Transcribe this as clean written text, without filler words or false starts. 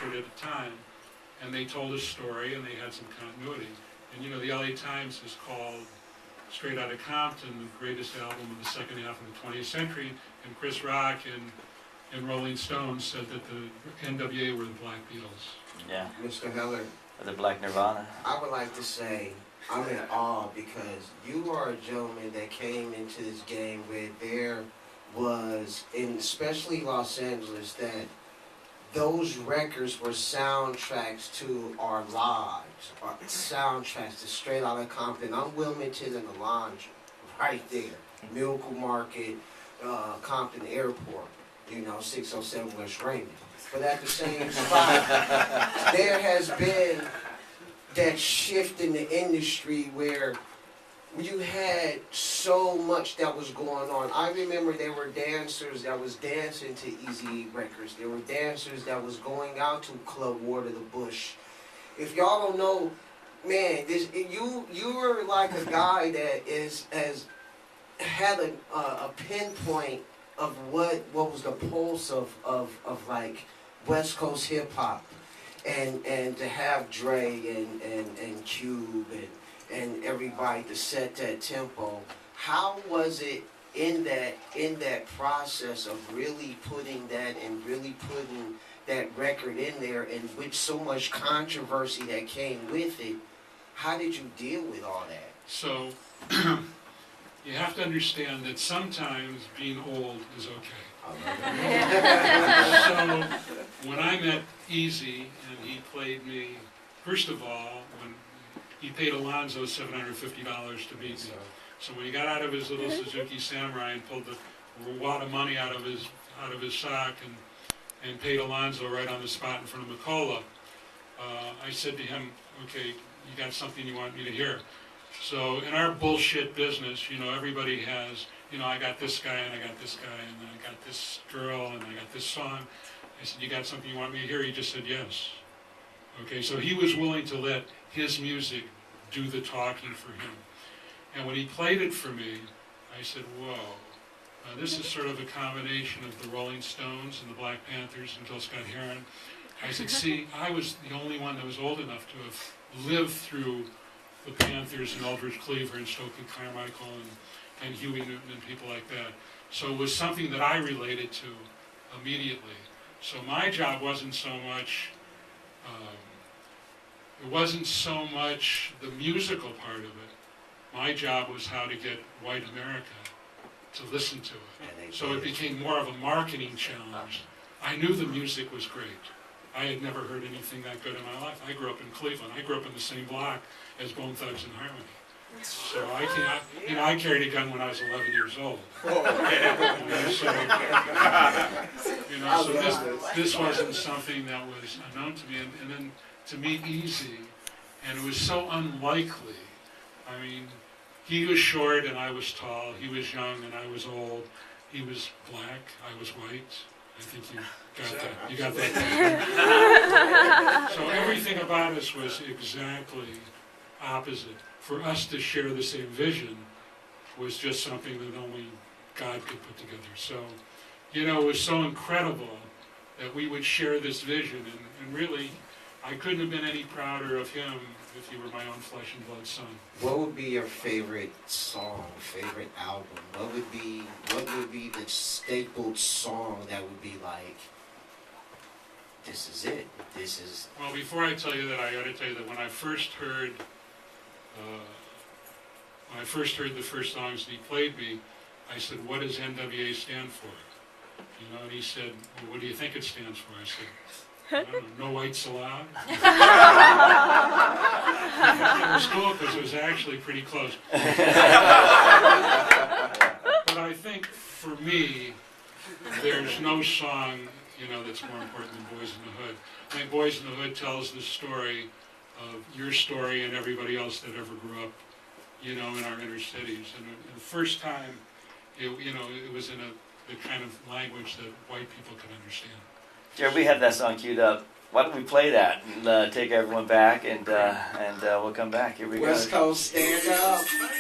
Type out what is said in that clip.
record at a time, and they told a story and they had some continuity. And you know, the LA Times is called Straight Outta Compton, the greatest album of the second half of the 20th century, and Chris Rock and Rolling Stone said that the N.W.A. were the Black Beatles. Yeah. Mr. Heller, Or the Black Nirvana. I would like to say I'm in awe because you are a gentleman that came into this game where there was, in especially Los Angeles, that those records were soundtracks to our lives, or soundtracks to Straight Outta Compton, I'm Wilmington and the Laundry, right there. Miracle Market, Compton Airport, you know, 607 West Raymond. But at the same spot, there has been that shift in the industry where you had so much that was going on. I remember there were dancers that was dancing to Easy Records. There were dancers that was going out to Club Water the Bush. If y'all don't know, man, you were like a guy that had a pinpoint of what was the pulse of like West Coast hip hop, and to have Dre and Cube and everybody to set that tempo. How was it in that process of really putting that and really putting that record in there, and with so much controversy that came with it? How did you deal with all that? So you have to understand that sometimes being old is okay. So when I met Easy and he played me, first of all, when he paid Alonzo $750 to beat me. So when he got out of his little Suzuki Samurai and pulled the wad of money out of his sock and paid Alonzo right on the spot in front of McCullough, I said to him, okay, you got something you want me to hear? So in our bullshit business, you know, everybody has, you know, I got this guy and I got this guy and I got this girl and I got this song. I said, you got something you want me to hear? He just said yes. Okay, so he was willing to let his music do the talking for him. And when he played it for me, I said, whoa, this is sort of a combination of the Rolling Stones and the Black Panthers and Gil Scott-Heron. I said, see, I was the only one that was old enough to have lived through the Panthers and Eldridge Cleaver and Stokely Carmichael and Huey Newton and people like that. So it was something that I related to immediately. So my job wasn't so much, it wasn't so much the musical part of it. My job was how to get white America to listen to it. So it became more of a marketing challenge. I knew the music was great. I had never heard anything that good in my life. I grew up in Cleveland. I grew up in the same block as Bone Thugs and Harmony. So I carried a gun when I was 11 years old. So this wasn't something that was unknown to me. And then to meet Easy, and it was so unlikely. I mean, he was short and I was tall. He was young and I was old. He was black, I was white. I think you got that. You got that. So everything about us was exactly opposite. For us to share the same vision was just something that only God could put together. So, you know, it was so incredible that we would share this vision, and really, I couldn't have been any prouder of him if he were my own flesh and blood son. What would be your favorite song, favorite album? What would be the stapled song that would be like, this is it, this is... Well, before I tell you that, I got to tell you that when I first heard the first songs that he played me, I said, what does N.W.A. stand for? You know, and he said, well, what do you think it stands for? I said, I don't know, no whites allowed? It was cool because it was actually pretty close. But I think for me, there's no song, you know, that's more important than Boys in the Hood. I think Boys in the Hood tells the story of your story and everybody else that ever grew up, you know, in our inner cities. And the first time, it was in the kind of language that white people could understand. Jared, we have that song queued up. Why don't we play that and take everyone back, and we'll come back. Here we go. West Coast, stand up.